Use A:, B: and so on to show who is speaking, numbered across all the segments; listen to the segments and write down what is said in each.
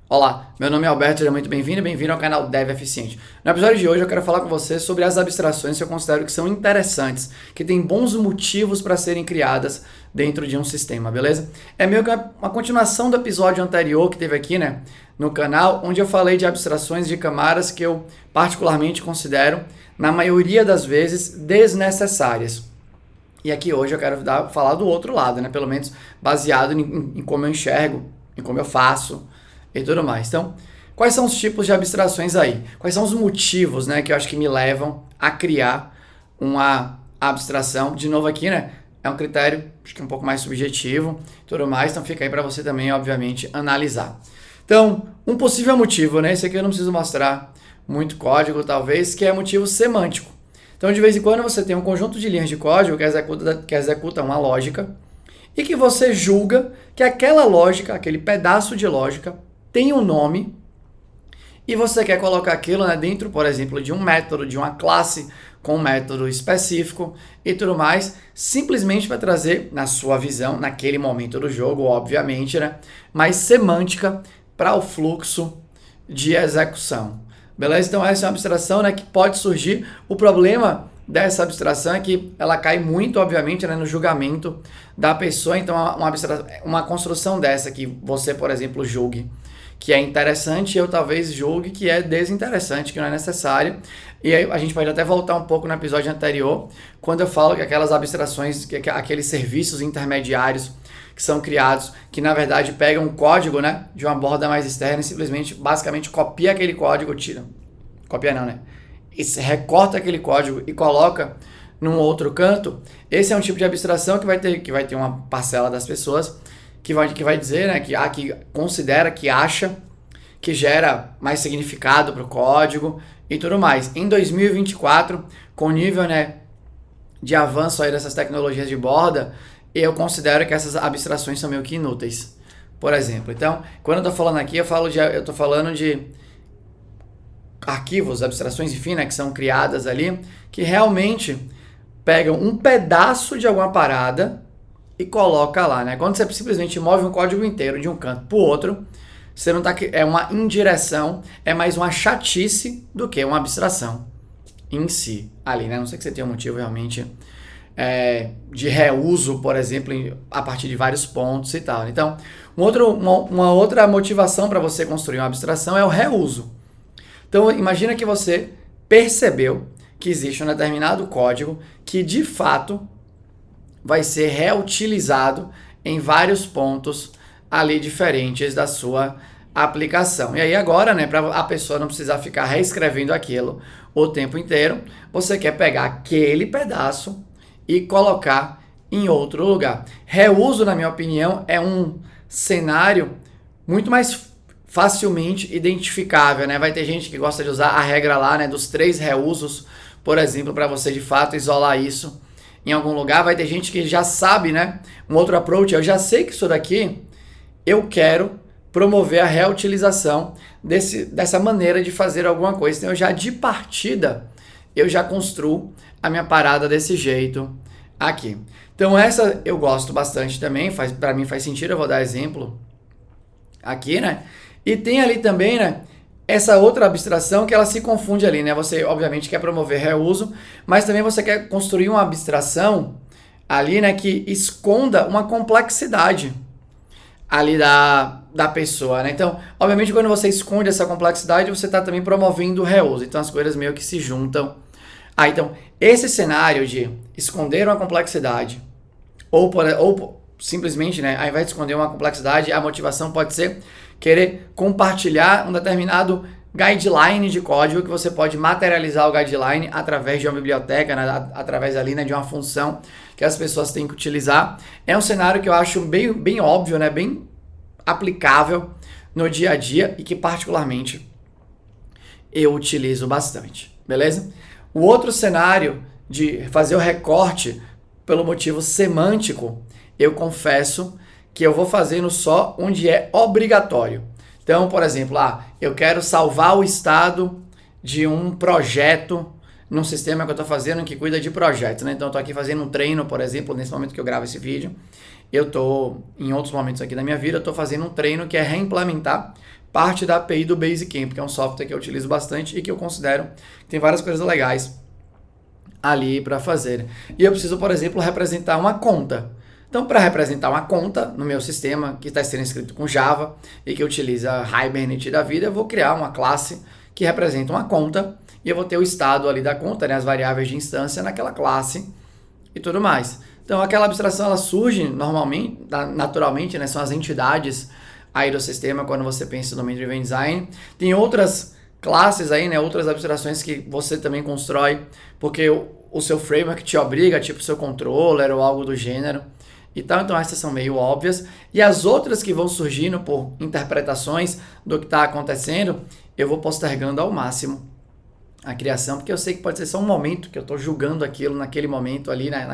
A: Olá, meu nome é Alberto, seja muito bem-vindo e bem-vindo ao canal Dev Eficiente. No episódio de hoje eu quero falar com você sobre as abstrações que eu considero que são interessantes, que têm bons motivos para serem criadas dentro de um sistema, beleza? É meio que uma continuação do episódio anterior que teve aqui, né, no canal, onde eu falei de abstrações de camadas que eu particularmente considero, na maioria das vezes, desnecessárias. E aqui hoje eu quero falar do outro lado, né, pelo menos baseado em como eu enxergo, em como eu faço e tudo mais. Então, quais são os tipos de abstrações aí? Quais são os motivos, né, que eu acho que me levam a criar uma abstração? De novo aqui, né, é um critério, acho que um pouco mais subjetivo e tudo mais, então fica aí para você também, obviamente, analisar. Então, um possível motivo, né, esse aqui eu não preciso mostrar muito código, talvez, que é motivo semântico. Então, de vez em quando você tem um conjunto de linhas de código que executa uma lógica e que você julga que aquela lógica, aquele pedaço de lógica, tem um nome e você quer colocar aquilo, né, dentro, por exemplo, de um método, de uma classe com um método específico e tudo mais, simplesmente para trazer, na sua visão, naquele momento do jogo, obviamente, né, mais semântica para o fluxo de execução. Beleza? Então essa é uma abstração, né, que pode surgir. O problema dessa abstração é que ela cai muito, obviamente, né, no julgamento da pessoa. Então uma construção dessa que você, por exemplo, julgue que é interessante, eu talvez julgue que é desinteressante, que não é necessário. E aí a gente pode até voltar um pouco no episódio anterior, quando eu falo que aquelas abstrações, que aqueles serviços intermediários que são criados, que na verdade pegam um código, né, de uma borda mais externa e simplesmente, basicamente, copia aquele código, copia não, né, e recorta aquele código e coloca num outro canto. Esse é um tipo de abstração que vai ter uma parcela das pessoas que vai dizer, né, que considera, que acha que gera mais significado para o código e tudo mais. Em 2024, com o nível, né, de avanço aí dessas tecnologias de borda, eu considero que essas abstrações são meio que inúteis, por exemplo. Então, quando eu estou falando aqui, eu estou falando de arquivos, abstrações, enfim, né, que são criadas ali, que realmente pegam um pedaço de alguma parada e coloca lá, né? Quando você simplesmente move um código inteiro de um canto para o outro, você não tá, é uma indireção, é mais uma chatice do que uma abstração em si ali, né? A não sei que você tenha um motivo realmente de reuso, por exemplo, a partir de vários pontos e tal. Então, uma outra motivação para você construir uma abstração é o reuso. Então, imagina que você percebeu que existe um determinado código que, de fato, vai ser reutilizado em vários pontos ali diferentes da sua aplicação. E aí agora, né, para a pessoa não precisar ficar reescrevendo aquilo o tempo inteiro, você quer pegar aquele pedaço e colocar em outro lugar. Reuso, na minha opinião, é um cenário muito mais facilmente identificável, né? Vai ter gente que gosta de usar a regra lá, né, dos 3 reusos, por exemplo, para você de fato isolar isso em algum lugar. Vai ter gente que já sabe, né? Um outro approach, eu já sei que isso daqui eu quero promover a reutilização dessa maneira de fazer alguma coisa. Então eu já de partida, eu já construo a minha parada desse jeito aqui. Então essa eu gosto bastante também, para mim faz sentido, eu vou dar exemplo aqui, né? E tem ali também, né, essa outra abstração que ela se confunde ali, né? Você, obviamente, quer promover reuso, mas também você quer construir uma abstração ali, né, que esconda uma complexidade ali da pessoa, né? Então, obviamente, quando você esconde essa complexidade, você está também promovendo o reuso. Então, as coisas meio que se juntam. Então, esse cenário de esconder uma complexidade ou simplesmente, né, ao invés de esconder uma complexidade, a motivação pode ser querer compartilhar um determinado guideline de código, que você pode materializar o guideline através de uma biblioteca, né, através ali, né, de uma função que as pessoas têm que utilizar. É um cenário que eu acho bem, bem óbvio, né, bem aplicável no dia a dia e que particularmente eu utilizo bastante, beleza? O outro cenário de fazer o recorte pelo motivo semântico, eu confesso que eu vou fazendo só onde é obrigatório. Então, por exemplo, eu quero salvar o estado de um projeto num sistema que eu estou fazendo que cuida de projetos, né? Então, eu estou aqui fazendo um treino, por exemplo, nesse momento que eu gravo esse vídeo. Eu estou, em outros momentos aqui da minha vida, eu estou fazendo um treino que é reimplementar parte da API do Basecamp, que é um software que eu utilizo bastante e que eu considero que tem várias coisas legais ali para fazer. E eu preciso, por exemplo, representar uma conta. Então, para representar uma conta no meu sistema, que está sendo escrito com Java e que utiliza Hibernate da vida, eu vou criar uma classe que representa uma conta e eu vou ter o estado ali da conta, né, as variáveis de instância naquela classe e tudo mais. Então, aquela abstração ela surge normalmente, naturalmente, né, são as entidades aí do sistema quando você pensa no Domain Driven Design. Tem outras classes aí, né, outras abstrações que você também constrói, porque o seu framework te obriga, tipo o seu controller ou algo do gênero. Então essas são meio óbvias. E as outras que vão surgindo por interpretações do que está acontecendo, eu vou postergando ao máximo a criação, porque eu sei que pode ser só um momento que eu estou julgando aquilo naquele momento ali, né?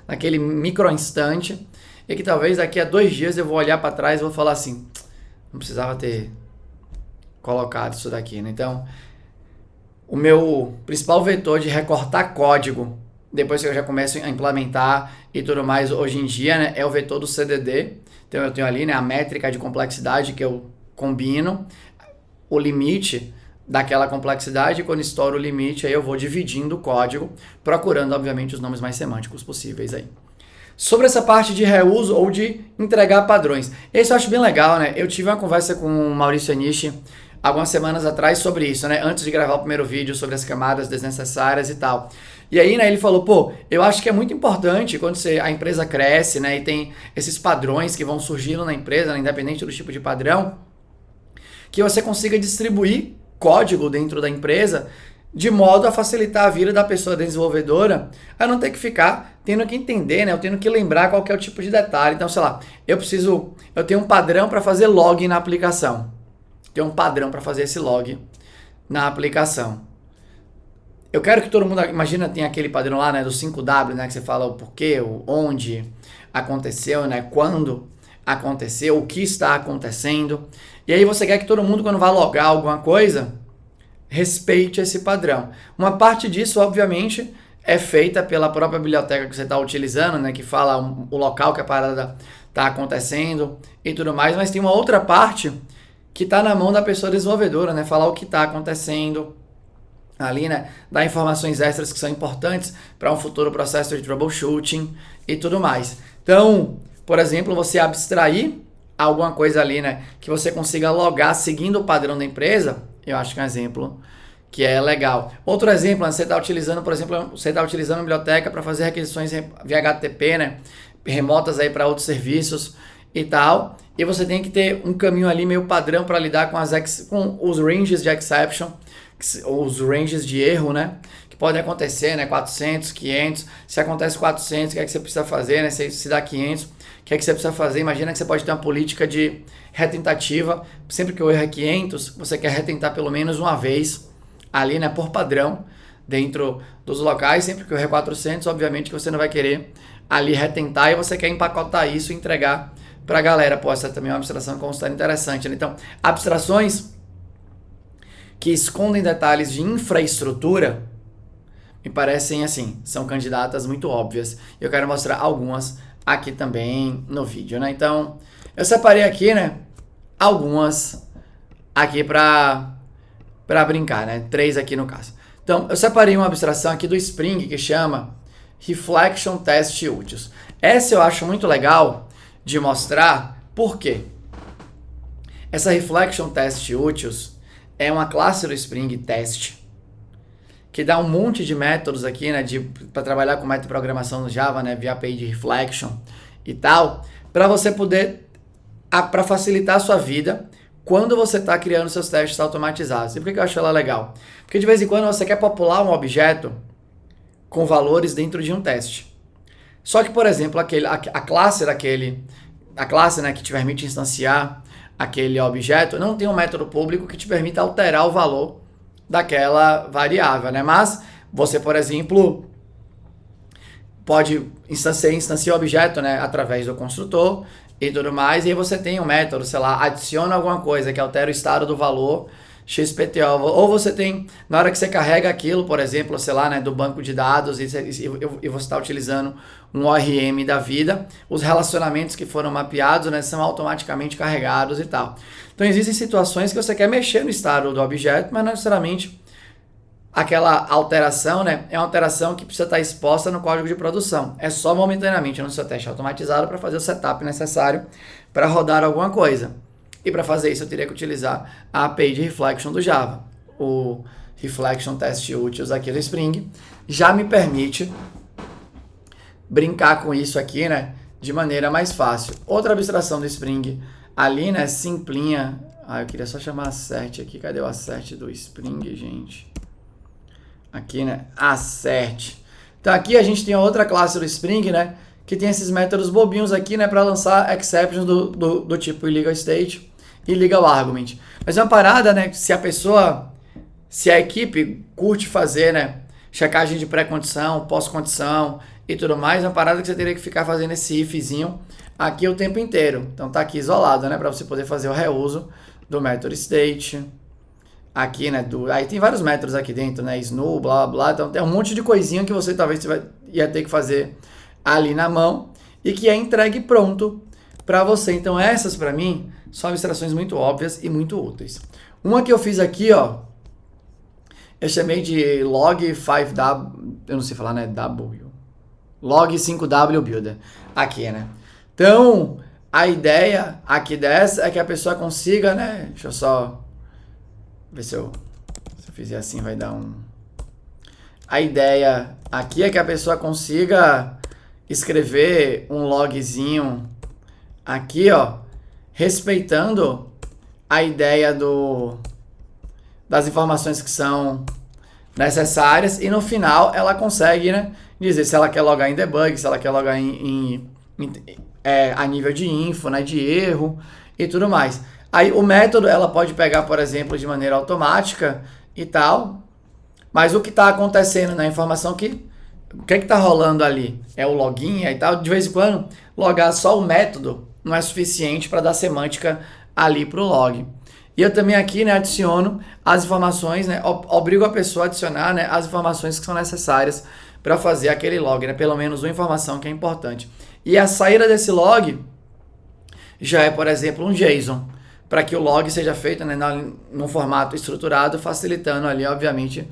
A: naquele micro instante, e que talvez daqui a 2 dias eu vou olhar para trás e vou falar assim, não precisava ter colocado isso daqui, né? Então, o meu principal vetor de recortar código, depois que eu já começo a implementar e tudo mais hoje em dia, né, é o vetor do CDD. Então eu tenho ali, né, a métrica de complexidade que eu combino, o limite daquela complexidade, e quando estouro o limite, aí eu vou dividindo o código, procurando, obviamente, os nomes mais semânticos possíveis aí. Sobre essa parte de reuso ou de entregar padrões, esse eu acho bem legal, né? Eu tive uma conversa com o Maurício Anishi algumas semanas atrás sobre isso, né? Antes de gravar o primeiro vídeo sobre as camadas desnecessárias e tal. E aí, né, ele falou, pô, eu acho que é muito importante quando a empresa cresce, né, e tem esses padrões que vão surgindo na empresa, né, independente do tipo de padrão, que você consiga distribuir código dentro da empresa de modo a facilitar a vida da pessoa desenvolvedora, a não ter que ficar tendo que entender, né, eu tendo que lembrar qual que é o tipo de detalhe. Então, sei lá, eu tenho um padrão para fazer log na aplicação. Tem um padrão para fazer esse log na aplicação. Eu quero que todo mundo, imagina, tem aquele padrão lá, né, do 5W, né, que você fala o porquê, o onde aconteceu, né, quando aconteceu, o que está acontecendo. E aí você quer que todo mundo, quando vai logar alguma coisa, respeite esse padrão. Uma parte disso, obviamente, é feita pela própria biblioteca que você está utilizando, né, que fala o local que a parada está acontecendo e tudo mais, mas tem uma outra parte que está na mão da pessoa desenvolvedora, né, falar o que está acontecendo ali, né, dar informações extras que são importantes para um futuro processo de troubleshooting e tudo mais. Então, por exemplo, você abstrair alguma coisa ali, né, que você consiga logar seguindo o padrão da empresa, eu acho que é um exemplo que é legal. Outro exemplo, né, você está utilizando, por exemplo, a biblioteca para fazer requisições via HTTP, né, remotas aí para outros serviços e tal, e você tem que ter um caminho ali meio padrão para lidar com os ranges de exception, os ranges de erro, né, que podem acontecer, né, 400, 500, se acontece 400, o que é que você precisa fazer, né, se dá 500, o que é que você precisa fazer? Imagina que você pode ter uma política de retentativa, sempre que o erro é 500, você quer retentar pelo menos uma vez ali, né, por padrão, dentro dos locais, sempre que o erro é 400, obviamente que você não vai querer ali retentar e você quer empacotar isso e entregar para a galera. Pô, essa também é uma abstração constante interessante, né? Então, abstrações que escondem detalhes de infraestrutura me parecem, assim, são candidatas muito óbvias. Eu quero mostrar algumas aqui também no vídeo, né? Então, eu separei aqui, né, algumas aqui para brincar, né? 3 aqui no caso. Então, eu separei uma abstração aqui do Spring que chama Reflection Test Utils. Essa eu acho muito legal de mostrar, por quê? Essa Reflection Test Utils é uma classe do Spring Test que dá um monte de métodos aqui, né, para trabalhar com método de programação no Java, né, via API de Reflection e tal, para você poder, para facilitar a sua vida quando você está criando seus testes automatizados. E por que eu acho ela legal? Porque de vez em quando você quer popular um objeto com valores dentro de um teste. Só que, por exemplo, a classe, né, que te permite instanciar aquele objeto, não tem um método público que te permita alterar o valor daquela variável, né? Mas você, por exemplo, pode instanciar o objeto, né, através do construtor e tudo mais, e aí você tem um método, sei lá, adiciona alguma coisa que altera o estado do valor XPTO, ou você tem, na hora que você carrega aquilo, por exemplo, sei lá, né, do banco de dados, e você está utilizando um ORM da vida, os relacionamentos que foram mapeados, né, são automaticamente carregados e tal. Então existem situações que você quer mexer no estado do objeto, mas não necessariamente aquela alteração, né, é uma alteração que precisa estar exposta no código de produção. É só momentaneamente no seu teste automatizado para fazer o setup necessário para rodar alguma coisa. E para fazer isso eu teria que utilizar a API de Reflection do Java. O Reflection Test Utils aqui do Spring já me permite brincar com isso aqui, né, de maneira mais fácil. Outra abstração do Spring ali, né, simplinha. Eu queria só chamar assert aqui. Cadê o assert do Spring, gente? Aqui, né, assert. Então aqui a gente tem a outra classe do Spring, né, que tem esses métodos bobinhos aqui, né, para lançar exceptions do tipo illegal state e legal argument. Mas é uma parada, né, se a equipe curte fazer, né, checagem de pré-condição, pós-condição e tudo mais, é uma parada que você teria que ficar fazendo esse ifzinho aqui o tempo inteiro. Então tá aqui isolado, né, para você poder fazer o reuso do método state. Aqui, né, aí tem vários métodos aqui dentro, né, snu, blá, blá, então tem um monte de coisinha que você talvez ia ter que fazer ali na mão e que é entregue pronto para você. Então essas para mim são abstrações muito óbvias e muito úteis. Uma que eu fiz aqui, ó, eu chamei de log5w, eu não sei falar, né, w, log5w builder, aqui, né. Então a ideia aqui dessa é que a pessoa consiga, né, deixa eu só ver se eu fizer assim vai dar um... A ideia aqui é que a pessoa consiga escrever um logzinho aqui, ó, respeitando a ideia das informações que são necessárias e no final ela consegue, né, dizer se ela quer logar em debug, se ela quer logar a nível de info, né, de erro e tudo mais. Aí o método ela pode pegar, por exemplo, de maneira automática e tal, mas o que está acontecendo na informação o que está rolando ali é o login e tal, de vez em quando logar só o método não é suficiente para dar semântica ali para o log. E eu também aqui, né, adiciono as informações, né, obrigo a pessoa a adicionar, né, as informações que são necessárias para fazer aquele log, né, pelo menos uma informação que é importante. E a saída desse log já é, por exemplo, um JSON, para que o log seja feito, né, num formato estruturado, facilitando ali, obviamente,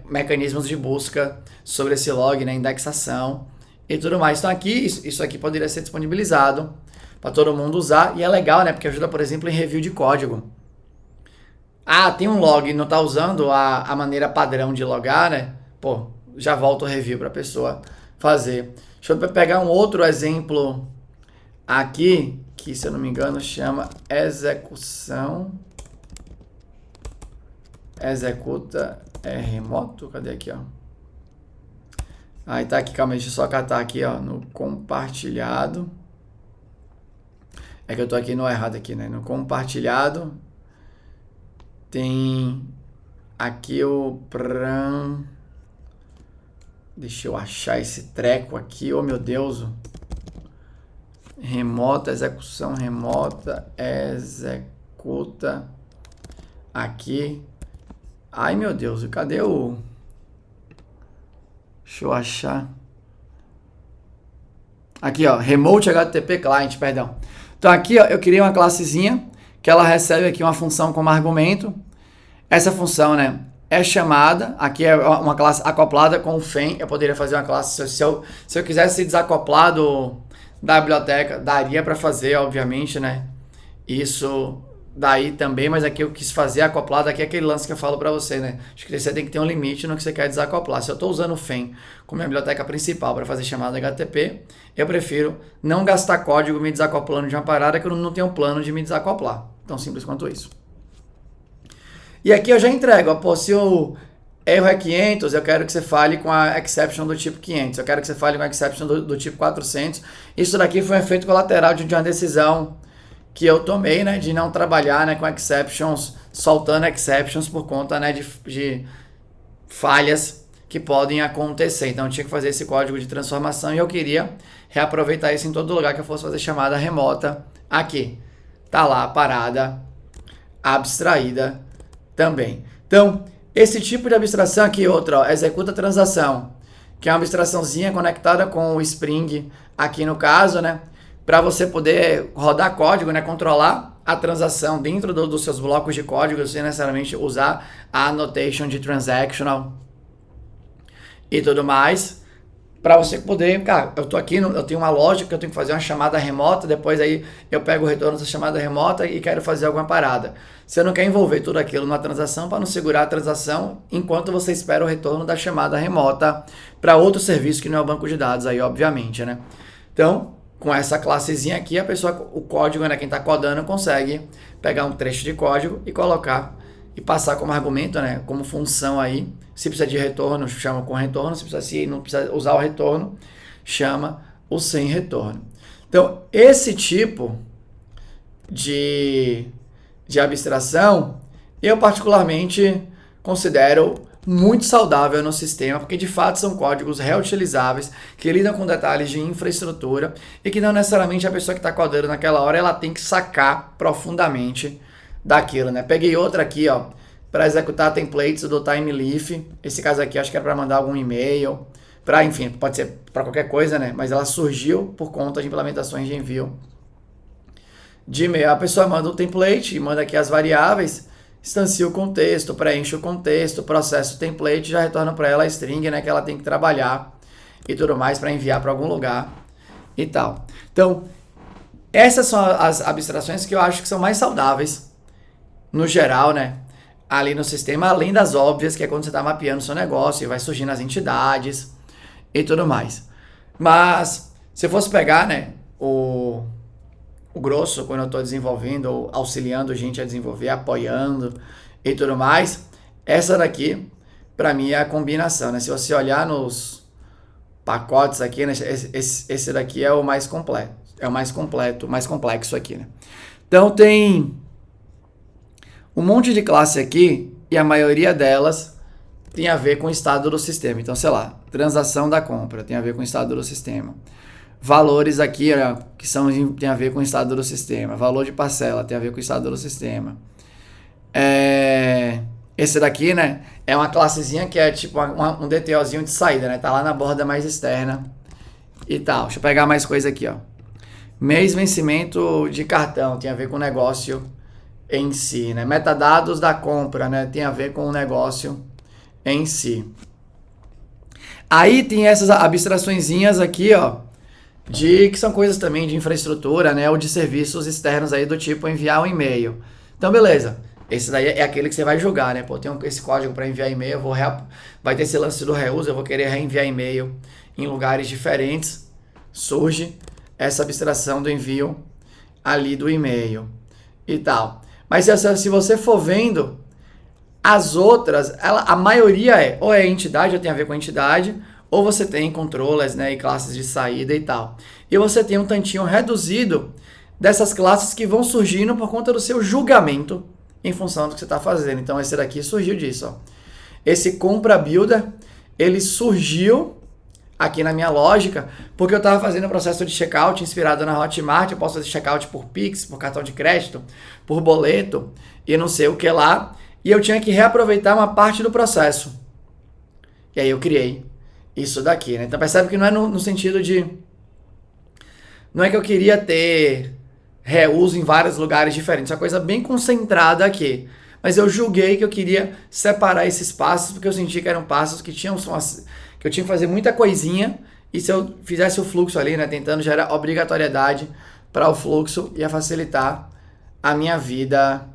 A: mecanismos de busca sobre esse log, né, indexação e tudo mais. Então aqui, isso aqui poderia ser disponibilizado para todo mundo usar e é legal, né, porque ajuda, por exemplo, em review de código. Tem um log e não está usando a maneira padrão de logar, né, pô, já volta o review para a pessoa fazer. Deixa eu pegar um outro exemplo aqui, que se eu não me engano chama execução, executa remoto, cadê aqui, ó? Aí tá aqui, calma, deixa eu só catar aqui, ó, no compartilhado. É que eu tô aqui no errado aqui, né? No compartilhado tem aqui o deixa eu achar esse treco aqui, oh meu Deus. Remota, execução remota, executa aqui. Ai meu Deus, cadê o... Deixa eu achar. Aqui, ó, Remote HTTP Client, perdão. Então aqui, ó, eu criei uma classezinha que ela recebe aqui uma função como argumento. Essa função, né, é chamada, aqui é uma classe acoplada com o FEM. Eu poderia fazer uma classe, se eu quisesse desacoplar da biblioteca, daria para fazer, obviamente, né, isso daí também, mas aqui eu quis fazer acoplado, aqui é aquele lance que eu falo para você, né, acho que você tem que ter um limite no que você quer desacoplar. Se eu estou usando o FEM como minha biblioteca principal para fazer chamada HTTP, eu prefiro não gastar código me desacoplando de uma parada que eu não tenho plano de me desacoplar, tão simples quanto isso. E aqui eu já entrego, ó, pô, se o erro é 500, eu quero que você fale com a exception do tipo 500, eu quero que você fale com a exception do tipo 400. Isso daqui foi um efeito colateral de uma decisão que eu tomei, né, de não trabalhar, né, com exceptions, soltando exceptions por conta, né, de falhas que podem acontecer. Então eu tinha que fazer esse código de transformação e eu queria reaproveitar isso em todo lugar que eu fosse fazer chamada remota. Aqui, tá lá a parada abstraída também. Então, esse tipo de abstração aqui, outra, ó, executa transação, que é uma abstraçãozinha conectada com o Spring, aqui no caso, né? Para você poder rodar código, né? Controlar a transação dentro dos seus blocos de código, sem necessariamente usar a annotation de transactional e tudo mais. Para você poder, cara, eu tô aqui, eu tenho uma lógica, eu tenho que fazer uma chamada remota, depois aí eu pego o retorno dessa chamada remota e quero fazer alguma parada. Você não quer envolver tudo aquilo numa transação para não segurar a transação enquanto você espera o retorno da chamada remota para outro serviço que não é o banco de dados aí, obviamente, né? Então, com essa classezinha aqui, a pessoa, o código, né, quem está codando, consegue pegar um trecho de código e colocar e passar como argumento, né, como função aí. Se precisa de retorno, chama com retorno. Se não precisa usar o retorno, chama o sem retorno. Então, esse tipo de abstração, eu particularmente considero muito saudável no sistema, porque de fato são códigos reutilizáveis, que lidam com detalhes de infraestrutura e que não necessariamente a pessoa que está codando naquela hora ela tem que sacar profundamente daquilo, né? Peguei outra aqui, ó, para executar templates do TimeLeaf. Esse caso aqui acho que é para mandar algum e-mail, para, enfim, pode ser para qualquer coisa, né? Mas ela surgiu por conta de implementações de envio de e-mail. A pessoa manda um template e manda aqui as variáveis, instancia o contexto, preenche o contexto, processa o template, já retorna para ela a string, né, que ela tem que trabalhar e tudo mais para enviar para algum lugar e tal. Então, essas são as abstrações que eu acho que são mais saudáveis no geral, né, ali no sistema, além das óbvias, que é quando você está mapeando o seu negócio e vai surgindo as entidades e tudo mais. Mas, se eu fosse pegar, né, o grosso, quando eu estou desenvolvendo, auxiliando gente a desenvolver, apoiando e tudo mais, essa daqui, para mim, é a combinação, né? Se você olhar nos pacotes aqui, né, esse daqui é o mais completo, é o mais completo, mais complexo aqui, né? Então, tem um monte de classe aqui e a maioria delas tem a ver com o estado do sistema. Então, sei lá, transação da compra tem a ver com o estado do sistema. Valores aqui, ó, que tem a ver com o estado do sistema. Valor de parcela tem a ver com o estado do sistema. Esse daqui, né, é uma classezinha que é tipo um DTOzinho de saída, né? Tá lá na borda mais externa e tal. Deixa eu pegar mais coisa aqui, ó. Mês vencimento de cartão tem a ver com o negócio em si, né? Metadados da compra, né, tem a ver com o negócio em si. Aí tem essas abstraçõezinhas aqui, ó, que são coisas também de infraestrutura, né, ou de serviços externos aí do tipo enviar um e-mail. Então, beleza. Esse daí é aquele que você vai julgar, né? Pô, tem esse código para enviar e-mail, vai ter esse lance do reuse, eu vou querer reenviar e-mail em lugares diferentes. Surge essa abstração do envio ali do e-mail e tal. Mas se você for vendo, as outras, a maioria ou é entidade, ou tem a ver com entidade, ou você tem controllers, né, e classes de saída e tal. E você tem um tantinho reduzido dessas classes que vão surgindo por conta do seu julgamento em função do que você está fazendo. Então, esse daqui surgiu disso, ó. Esse compra builder, ele surgiu aqui na minha lógica, porque eu estava fazendo o processo de checkout inspirado na Hotmart. Eu posso fazer checkout por Pix, por cartão de crédito, por boleto e não sei o que lá. E eu tinha que reaproveitar uma parte do processo. E aí eu criei isso daqui, né? Então percebe que não é no sentido de... Não é que eu queria ter reuso em vários lugares diferentes. É uma coisa bem concentrada aqui. Mas eu julguei que eu queria separar esses passos, porque eu senti que eram passos que tinham... que eu tinha que fazer muita coisinha, e se eu fizesse o fluxo ali, né, tentando gerar obrigatoriedade para o fluxo, ia facilitar a minha vida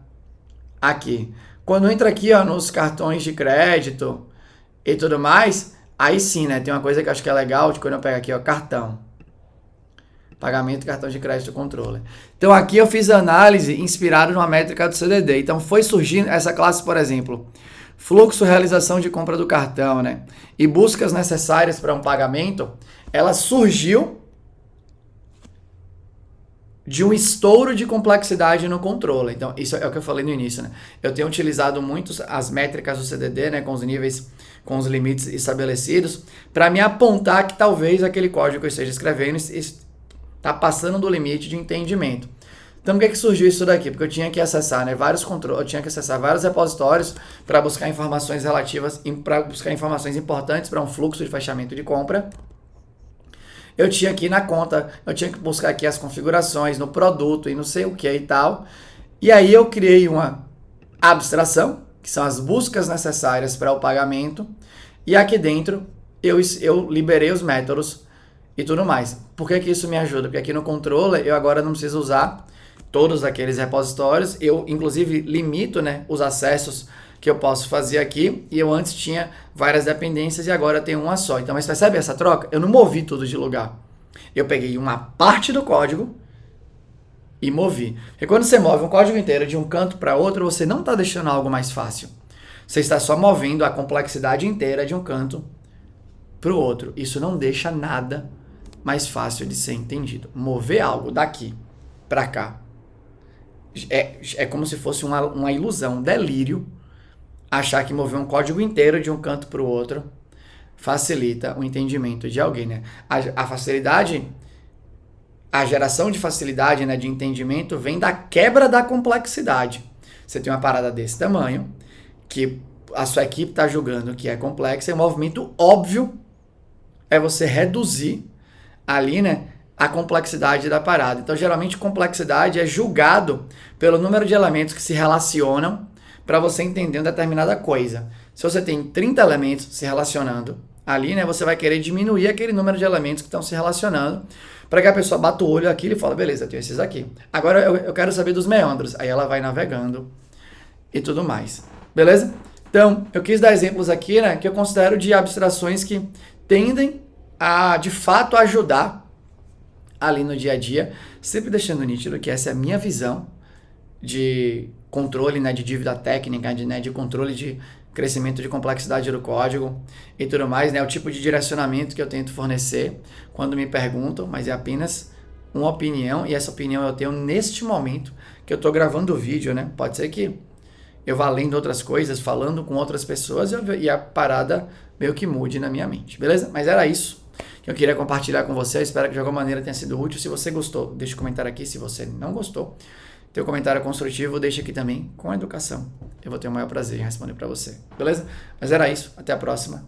A: aqui. Quando entra aqui, ó, nos cartões de crédito e tudo mais, aí sim, né, tem uma coisa que eu acho que é legal, de quando eu pego aqui, ó, cartão. Pagamento, cartão de crédito, controle. Então aqui eu fiz a análise inspirado numa métrica do CDD. Então foi surgindo essa classe, por exemplo, fluxo, realização de compra do cartão, né? E buscas necessárias para um pagamento, ela surgiu de um estouro de complexidade no controle. Então, isso é o que eu falei no início, né? Eu tenho utilizado muito as métricas do CDD, né? Com os níveis, com os limites estabelecidos, para me apontar que talvez aquele código que eu esteja escrevendo está passando do limite de entendimento. Então, por que surgiu isso daqui? Porque eu tinha que acessar, né, vários controles, eu tinha que acessar vários repositórios para buscar informações relativas, para buscar informações importantes para um fluxo de fechamento de compra. Eu tinha aqui na conta, eu tinha que buscar aqui as configurações no produto e não sei o que e tal. E aí eu criei uma abstração, que são as buscas necessárias para o pagamento. E aqui dentro eu liberei os métodos e tudo mais. Por que isso me ajuda? Porque aqui no controller eu agora não preciso usar todos aqueles repositórios. Eu, inclusive, limito, né, os acessos que eu posso fazer aqui, e eu antes tinha várias dependências e agora tenho uma só. Então, mas percebe essa troca? Eu não movi tudo de lugar. Eu peguei uma parte do código e movi. Porque quando você move um código inteiro de um canto para outro, você não está deixando algo mais fácil. Você está só movendo a complexidade inteira de um canto para o outro. Isso não deixa nada mais fácil de ser entendido. Mover algo daqui para cá é como se fosse uma ilusão, um delírio, achar que mover um código inteiro de um canto para o outro facilita o entendimento de alguém, né? A facilidade, a geração de facilidade, né, de entendimento vem da quebra da complexidade. Você tem uma parada desse tamanho, que a sua equipe está julgando que é complexa, e o movimento óbvio é você reduzir ali, né, a complexidade da parada. Então, geralmente, complexidade é julgado pelo número de elementos que se relacionam para você entender uma determinada coisa. Se você tem 30 elementos se relacionando ali, né, você vai querer diminuir aquele número de elementos que estão se relacionando para que a pessoa bata o olho aqui e fala, beleza, eu tenho esses aqui. Agora eu quero saber dos meandros. Aí ela vai navegando e tudo mais. Beleza? Então, eu quis dar exemplos aqui, né, que eu considero de abstrações que tendem a, de fato, ajudar ali no dia a dia, sempre deixando nítido que essa é a minha visão de controle, né, de dívida técnica, de controle de crescimento de complexidade do código e tudo mais, né, o tipo de direcionamento que eu tento fornecer quando me perguntam, mas é apenas uma opinião, e essa opinião eu tenho neste momento que eu estou gravando o vídeo, né, pode ser que eu vá lendo outras coisas, falando com outras pessoas e a parada meio que mude na minha mente, beleza? Mas era isso que eu queria compartilhar com você, eu espero que de alguma maneira tenha sido útil. Se você gostou, deixa um comentário aqui. Se você não gostou, teu comentário construtivo, deixa aqui também com educação. Eu vou ter o maior prazer em responder para você, beleza? Mas era isso, até a próxima.